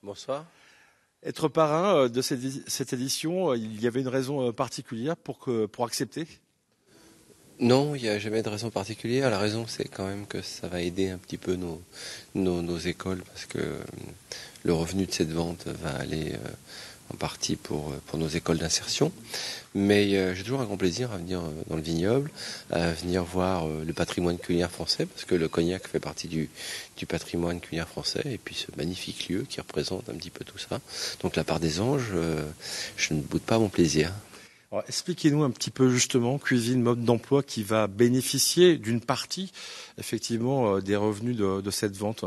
Bonsoir. Être parrain de cette édition, il y avait une raison particulière pour accepter? Non, il n'y a jamais de raison particulière. La raison, c'est quand même que ça va aider un petit peu nos écoles, parce que le revenu de cette vente va aller en partie pour nos écoles d'insertion. Mais j'ai toujours un grand plaisir à venir dans le vignoble, à venir voir le patrimoine culinaire français, parce que le Cognac fait partie du patrimoine culinaire français, et puis ce magnifique lieu qui représente un petit peu tout ça. Donc la part des anges, je ne boude pas mon plaisir. Alors, expliquez-nous un petit peu justement, cuisine mode d'emploi qui va bénéficier d'une partie effectivement des revenus de cette vente.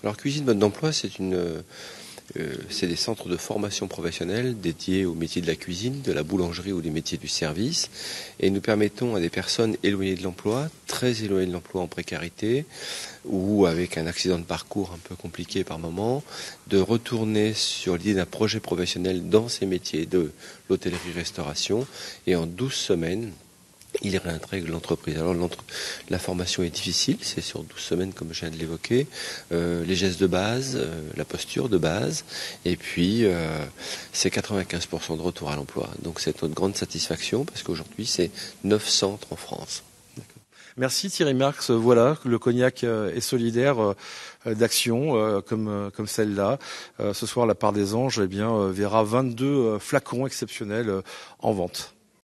Alors Cuisine Mode d'Emploi, c'est des centres de formation professionnelle dédiés aux métiers de la cuisine, de la boulangerie ou des métiers du service. Et nous permettons à des personnes éloignées de l'emploi, très éloignées de l'emploi en précarité, ou avec un accident de parcours un peu compliqué par moment, de retourner sur l'idée d'un projet professionnel dans ces métiers de l'hôtellerie-restauration. Et en 12 semaines, il réintègre l'entreprise. Alors la formation est difficile, c'est sur 12 semaines comme je viens de l'évoquer, les gestes de base, la posture de base, et puis c'est 95% de retour à l'emploi. Donc c'est notre grande satisfaction, parce qu'aujourd'hui c'est 9 centres en France. Merci Thierry Marx. Voilà, le Cognac est solidaire d'actions comme celle-là. Ce soir, la part des anges verra 22 flacons exceptionnels en vente.